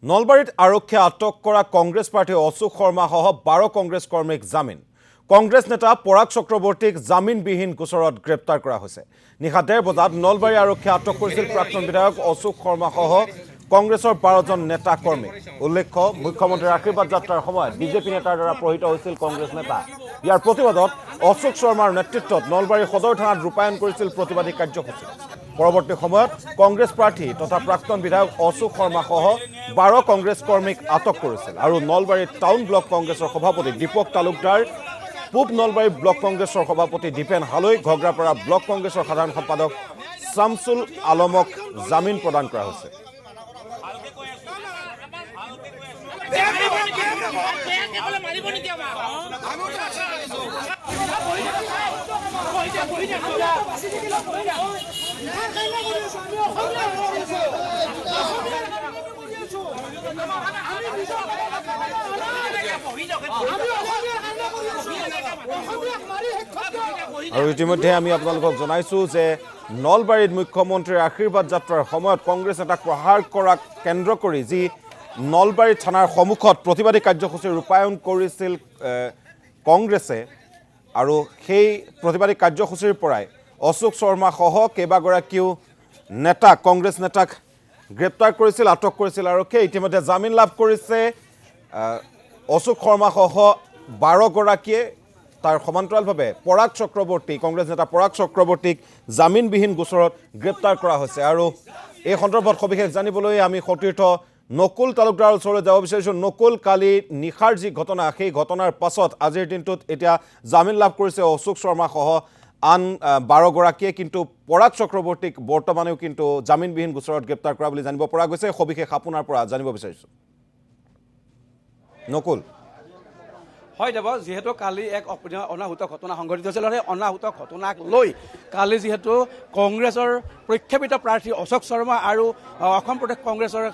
নলবাৰীত আৰক্ষীয়ে আটক কৰা কংগ্ৰেছ প্ৰাৰ্থী অশোক শৰ্মাসহ 12 কংগ্ৰেছ কৰ্মীক জামিন। কংগ্ৰেছ নেতা পৰাগ চক্ৰৱৰ্তীক জামিনবিহীন গোচৰত গ্ৰেপ্তাৰ কৰা হৈছে। নিশা 1:30 বজাত নলবাৰী আৰক্ষীয়ে আটক কৰিছিল প্ৰাক্তন বিধায়ক অশোক শৰ্মাসহ কংগ্ৰেছৰ 12জন নেতা কৰ্মী। উল্লেখ্য, মুখ্যমন্ত্ৰীৰ আশীৰ্বাদ যাত্ৰাৰ সময়ত বিজেপি নেতাৰ দ্বাৰা প্ৰহিত হৈছিল কংগ্ৰেছ নেতা। ইয়াৰ প্ৰতিবাদত অশোক শৰ্মাৰ নেতৃত্বত নলবাৰী সদৰ থানাত ৰূপায়ণ কৰিছিল প্ৰতিবাদী কাৰ্যসূচী। পৰৱৰ্তী সময়ত কংগ্ৰেছ প্ৰাৰ্থী তথা প্ৰাক্তন বিধায়ক অশোক শৰ্মাসহ 12 কংগ্ৰেছ কৰ্মীক আটক কৰিছিল আৰু নলবাৰী টাউন ব্লক কংগ্ৰেছৰ সভাপতি দীপক তালুকদাৰ, পূব নলবাৰী ব্লক কংগ্ৰেছৰ সভাপতি দীপেন হালৈ, ঘগ্ৰাপাৰা ব্লক কংগ্ৰেছৰ সাধাৰণ সম্পাদক শামছুল আলমক জামিন প্ৰদান কৰা হৈছে। আৰু ইতিমধ্যে আমি আপোনালোকক জনাইছো যে নলবাৰীত মুখ্যমন্ত্ৰীৰ আশীৰ্বাদ যাত্ৰাৰ সময়ত কংগ্ৰেছ নেতাক প্ৰহাৰ কৰাক কেন্দ্ৰ কৰি যি নলবাৰী থানাৰ সন্মুখত প্ৰতিবাদী কাৰ্যসূচী ৰূপায়ণ কৰিছিল কংগ্ৰেছে, আৰু সেই প্ৰতিবাদী কাৰ্যসূচীৰ পৰাই অশোক শৰ্মাসহ কেইবাগৰাকীও নেতা কংগ্ৰেছ নেতাক গ্ৰেপ্তাৰ কৰিছিল, আটক কৰিছিল আৰক্ষীয়ে। ইতিমধ্যে জামিন লাভ কৰিছে অশোক শৰ্মাসহ 12 গৰাকীয়ে। তাৰ সমান্তৰালভাৱে পৰাগ চক্ৰৱৰ্তী, কংগ্ৰেছ নেতা পৰাগ চক্ৰৱৰ্তীক জামিনবিহীন গোচৰত গ্ৰেপ্তাৰ কৰা হৈছে। আৰু এই সন্দৰ্ভত সবিশেষ জানিবলৈ আমি সতীৰ্থ নকুল তালুকদাৰৰ ওচৰলৈ যাব বিচাৰিছোঁ। নকুল, কালি নিশাৰ যি ঘটনা, সেই ঘটনাৰ পাছত আজিৰ দিনটোত এতিয়া জামিন লাভ কৰিছে অশোক শৰ্মাসহ আন 12 গৰাকীয়ে, কিন্তু পৰাগ চক্ৰৱৰ্তীক বৰ্তমানেও কিন্তু জামিনবিহীন গোচৰত গ্ৰেপ্তাৰ কৰা বুলি জানিব পৰা গৈছে। সবিশেষ আপোনাৰ পৰা জানিব বিচাৰিছোঁ নকুল। হয় দেৱ, যিহেতু কালি এক অনাহুত ঘটনা সংঘটিত হৈছিল আৰু সেই অনাহুত ঘটনাক লৈ কালি যিহেতু কংগ্ৰেছৰ প্ৰক্ষেপিত প্ৰাৰ্থী অশোক শৰ্মা আৰু অসম প্ৰদেশ কংগ্ৰেছৰ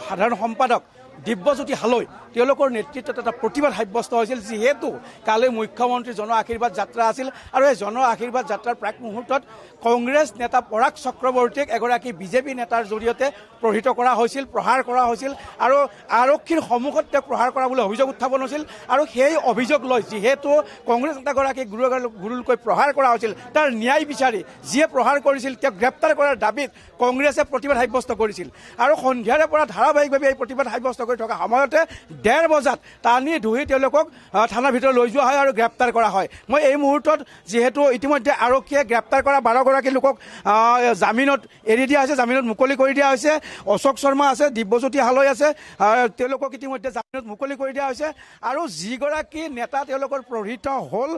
সাধাৰণ সম্পাদক দিব্যজ্যোতি হালৈ তেওঁলোকৰ নেতৃত্বত এটা প্ৰতিবাদ সাব্যস্ত হৈছিল। যিহেতু কালি মুখ্যমন্ত্ৰীৰ জন আশীৰ্বাদ যাত্ৰা আছিল আৰু এই জন আশীৰ্বাদ যাত্ৰাৰ প্ৰাক মুহূৰ্তত কংগ্ৰেছ নেতা পৰাগ চক্ৰৱৰ্তীক এগৰাকী বিজেপি নেতাৰ জৰিয়তে প্ৰহিত কৰা হৈছিল, প্ৰহাৰ কৰা হৈছিল আৰু আৰক্ষীৰ সন্মুখত তেওঁক প্ৰহাৰ কৰা বুলি অভিযোগ উত্থাপন হৈছিল। আৰু সেই অভিযোগ লৈ যিহেতু কংগ্ৰেছ নেতাগৰাকীক গুৰুলকৈ প্ৰহাৰ কৰা হৈছিল, তাৰ ন্যায় বিচাৰি যিয়ে প্ৰহাৰ কৰিছিল তেওঁক গ্ৰেপ্তাৰ কৰাৰ দাবীত কংগ্ৰেছে প্ৰতিবাদ সাব্যস্ত কৰিছিল। আৰু সন্ধিয়াৰে পৰা ধাৰাবাহিকভাৱে এই প্ৰতিবাদ সাব্যস্ত কৰি থকা সময়তে 1:30 বজাত টানি ধুই তেওঁলোকক থানাৰ ভিতৰত লৈ যোৱা হয় আৰু গ্ৰেপ্তাৰ কৰা হয়। মই এই মুহূৰ্তত যিহেতু ইতিমধ্যে আৰক্ষীয়ে গ্ৰেপ্তাৰ কৰা 12 গৰাকী লোকক জামিনত এৰি দিয়া হৈছে, জামিনত মুকলি কৰি দিয়া হৈছে। অশোক শৰ্মা আছে, দিব্যজ্যোতি হালৈ আছে, তেওঁলোকক ইতিমধ্যে জামিনত মুকলি কৰি দিয়া হৈছে। আৰু যিগৰাকী নেতা তেওঁলোকৰ প্ৰহিত হ'ল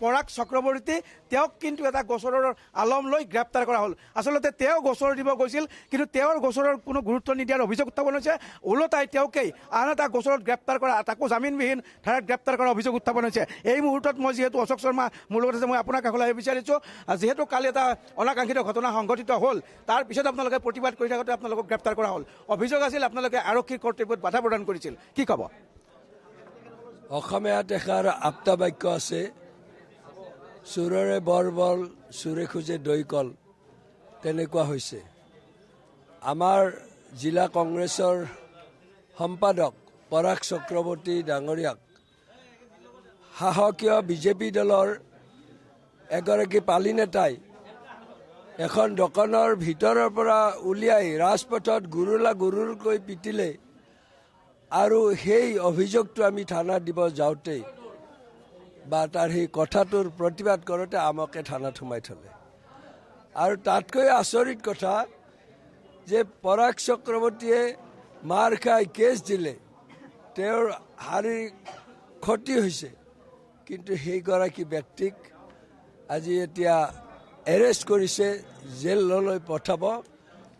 পৰাগ চক্ৰৱৰ্তী, তেওঁক কিন্তু এটা গোচৰৰ আলম লৈ গ্ৰেপ্তাৰ কৰা হ'ল। আচলতে তেওঁ গোচৰ দিব গৈছিল, কিন্তু তেওঁৰ গোচৰৰ কোনো গুৰুত্ব নিদিয়াৰ অভিযোগ উত্থাপন হৈছে। ওলোটাই তেওঁকেই আন এটা গোচৰত গ্ৰেপ্তাৰ কৰা, তাকো জামিনবিহীন ধাৰাত গ্ৰেপ্তাৰ কৰাৰ অভিযোগ উত্থাপন হৈছে। এই মুহূৰ্তত মই যিহেতু অশোক শৰ্মা মোৰ লগত আছে, মই আপোনাৰ কাষলৈ আহিব বিচাৰিছোঁ। যিহেতু কালি এটা অনাকাংক্ষিত ঘটনা সংঘটিত হ'ল, তাৰ পিছত আপোনালোকে প্ৰতিবাদ কৰি থাকোঁতে আপোনালোকক গ্ৰেপ্তাৰ কৰা হ'ল। অভিযোগ আছিল আপোনালোকে আৰক্ষীৰ কৰ্তব্যত বাধা প্ৰদান কৰিছিল, কি ক'ব? অসমীয়াত এষাৰ আপ্তা বাক্য আছে, চোৰৰে বৰবল, চোৰে খোজে দৈকল। তেনেকুৱা হৈছে। আমাৰ জিলা কংগ্ৰেছৰ সম্পাদক পৰাগ চক্ৰৱৰ্তী ডাঙৰীয়াক সাহসীয় বিজেপি দলৰ এগৰাকী পালি নেতাই এখন দোকানৰ ভিতৰৰ পৰা উলিয়াই ৰাজপথত গুৰুলকৈ পিটিলে। আৰু সেই অভিযোগটো আমি থানাত দিব যাওঁতেই বা তাৰ সেই কথাটোৰ প্ৰতিবাদ কৰোঁতে আমাকে থানাত সোমাই থ'লে। আৰু তাতকৈ আচৰিত কথা যে পৰাগ চক্ৰৱৰ্তীয়ে মাৰ খাই কেছ দিলে, তেওঁৰ শাৰীৰিক ক্ষতি হৈছে, কিন্তু সেইগৰাকী ব্যক্তিক আজি এতিয়া এৰেষ্ট কৰিছে, জেললৈ পঠাব,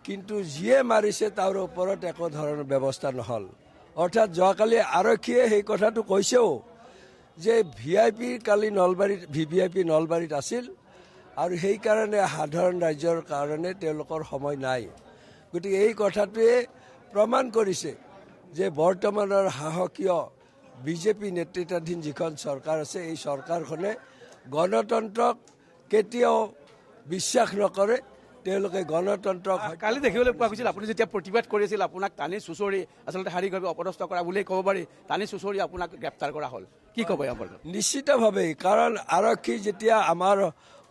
কিন্তু যিয়ে মাৰিছে তাৰ ওপৰত একো ধৰণৰ ব্যৱস্থা নহ'ল। অৰ্থাৎ যোৱাকালি আৰক্ষীয়ে সেই কথাটো কৈছেও যে VIP কালি নলবাৰীত VVIP নলবাৰীত আছিল আৰু সেইকাৰণে সাধাৰণ ৰাইজৰ কাৰণে তেওঁলোকৰ সময় নাই। গতিকে এই কথাটোৱে প্ৰমাণ কৰিছে যে বৰ্তমানৰ সাহসীয় বিজেপি নেতৃত্বাধীন যিখন চৰকাৰ আছে, এই চৰকাৰখনে গণতন্ত্ৰক কেতিয়াও বিশ্বাস নকৰে, তেওঁলোকে গণতন্ত্ৰক কালি দেখিবলৈ পোৱা গৈছিল আপুনি যেতিয়া প্ৰতিবাদ কৰি আছিল আপোনাক টানি চুচৰি আচলতে শাৰীৰিকভাৱে অপদস্থ কৰা বুলিয়েই ক'ব পাৰি টানি চুচৰি আপোনাক গ্ৰেপ্তাৰ কৰা হ'ল কি ক'ব ইয়াৰ ওপৰত নিশ্চিতভাৱেই কাৰণ আৰক্ষী যেতিয়া আমাৰ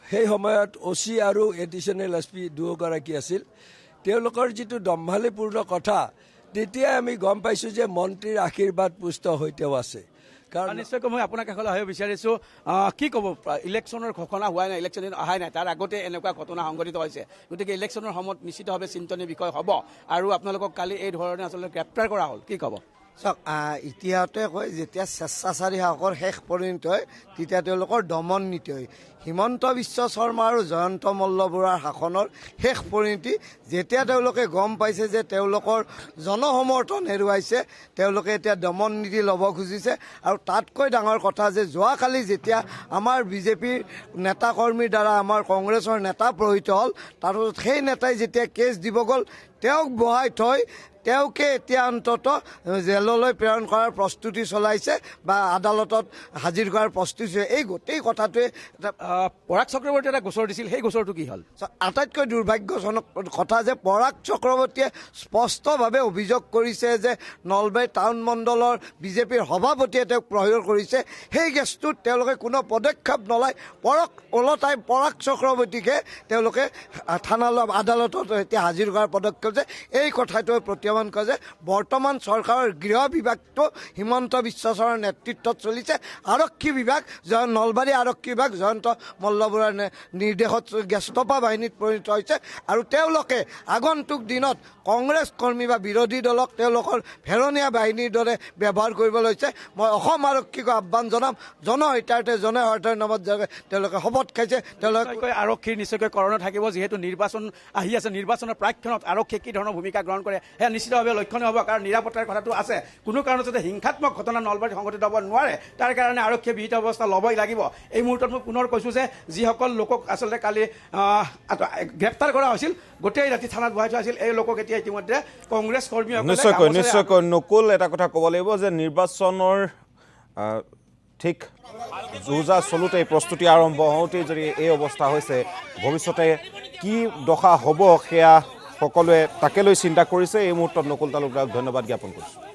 সেই সময়ত OC আৰু এডিশ্যনেল SP দুয়োগৰাকী আছিল তেওঁলোকৰ যিটো দম্ভালিপূৰ্ণ কথা তেতিয়াই আমি গম পাইছোঁ যে মন্ত্ৰীৰ আশীৰ্বাদ পুষ্ট হৈ তেওঁ আছে কাৰণ নিশ্চয়কৈ মই আপোনাৰ কাষলৈ আহিব বিচাৰিছোঁ কি ক'ব ইলেকশ্যনৰ ঘোষণা হোৱাই নাই ইলেকশ্যন অহাই নাই তাৰ আগতে এনেকুৱা ঘটনা সংঘটিত হৈছে গতিকে ইলেকশ্যনৰ সময়ত নিশ্চিতভাৱে চিন্তনীয় বিষয় হ'ব আৰু আপোনালোকক কালি এই ধৰণে আচলতে গ্ৰেপ্তাৰ কৰা হ'ল কি ক'ব চাওক ইতিহাসতে কয় যেতিয়া স্বেচ্ছাচাৰী শাসকৰ শেষ পৰিণত হয় তেতিয়া তেওঁলোকৰ দমন নীতি হয় হিমন্ত বিশ্ব শৰ্মা আৰু জয়ন্ত মল্ল বৰুৱাৰ শাসনৰ শেষ পৰিণতি যেতিয়া তেওঁলোকে গম পাইছে যে তেওঁলোকৰ জনসমৰ্থন হেৰুৱাইছে তেওঁলোকে এতিয়া দমন নীতি ল'ব খুজিছে আৰু তাতকৈ ডাঙৰ কথা যে যোৱাকালি যেতিয়া আমাৰ বিজেপিৰ নেতাকৰ্মীৰ দ্বাৰা আমাৰ কংগ্ৰেছৰ নেতা প্ৰহিত হ'ল তাৰপিছত সেই নেতাই যেতিয়া কেছ দিব গ'ল তেওঁক বহাই থৈ তেওঁকে এতিয়া অন্ততঃ জেললৈ প্ৰেৰণ কৰাৰ প্ৰস্তুতি চলাইছে বা আদালতত হাজিৰ কৰাৰ প্ৰস্তুতি এই গোটেই কথাটোৱে পৰাগ চক্ৰৱৰ্তীয়ে এটা গোচৰ দিছিল সেই গোচৰটো কি হ'ল আটাইতকৈ দুৰ্ভাগ্যজনক কথা যে পৰাগ চক্ৰৱৰ্তীয়ে স্পষ্টভাৱে অভিযোগ কৰিছে যে নলবাৰী টাউন মণ্ডলৰ বিজেপিৰ সভাপতিয়ে তেওঁক প্ৰয়োগ কৰিছে সেই কেছটোত তেওঁলোকে কোনো পদক্ষেপ নলয় ওলটাই পৰাগ চক্ৰৱৰ্তীকে তেওঁলোকে থানালৈ আদালতত এতিয়া হাজিৰ কৰাৰ পদক্ষেপ যে এই কথাটোৱে প্ৰত্যাহ্বান কৰে যে বৰ্তমান চৰকাৰৰ গৃহ বিভাগটো হিমন্ত বিশ্ব শৰ্মাৰ নেতৃত্বত চলিছে আৰক্ষী বিভাগ নলবাৰী আৰক্ষী বিভাগ জয়ন্ত মল্ল বৰুৱাৰ নিৰ্দেশত জ্যেষ্ঠপা বাহিনীত পৰিণত হৈছে আৰু তেওঁলোকে আগন্তুক দিনত কংগ্ৰেছ কৰ্মী বা বিৰোধী দলক তেওঁলোকৰ ভেৰণীয়া বাহিনীৰ দৰে ব্যৱহাৰ কৰিবলৈ লৈছে মই অসম আৰক্ষীক আহ্বান জনাম জনহিতাৰ্থে জনহিতাৰ্থৰ নামত তেওঁলোকে শপত খাইছে তেওঁলোকে আৰক্ষীৰ নিশ্চয়কৈ কৰ্ণ থাকিব যিহেতু নিৰ্বাচন আহি আছে নিৰ্বাচনৰ প্ৰাক্ষণত আৰক্ষীয়ে কি ধৰণৰ ভূমিকা গ্ৰহণ কৰে সেয়া নিশ্চিতভাৱে লক্ষণীয় হ'ব কাৰণ নিৰাপত্তাৰ কথাটো আছে কোনো কাৰণত যাতে হিংসাত্মক ঘটনা নলবাৰীত সংঘটিত হ'ব নোৱাৰে তাৰ কাৰণে আৰক্ষীয়ে বিহিত ব্যৱস্থা ল'বই লাগিব এই মুহূৰ্তত মই পুনৰ কৈছোঁ যে যিসকল লোকক আচলতে কালি গ্ৰেপ্তাৰ কৰা হৈছিল গোটেই ৰাতি থানাত বহাই থোৱা আছিল এই লোকক এতিয়া ইতিমধ্যে কংগ্ৰেছ কৰ্মীসকলে নিশ্চয়কৈ নকুল এটা কথা ক'ব লাগিব যে নিৰ্বাচনৰ ঠিক যুঁজা চলোতে প্ৰস্তুতি আৰম্ভ হওঁতেই যদি এই অৱস্থা হৈছে ভৱিষ্যতে কি দশা হ'ব সেয়া সকলোৱে তাকে লৈ চিন্তা কৰিছে এই মুহূৰ্তত নকুল তালুকদাৰক ধন্যবাদ জ্ঞাপন কৰিছোঁ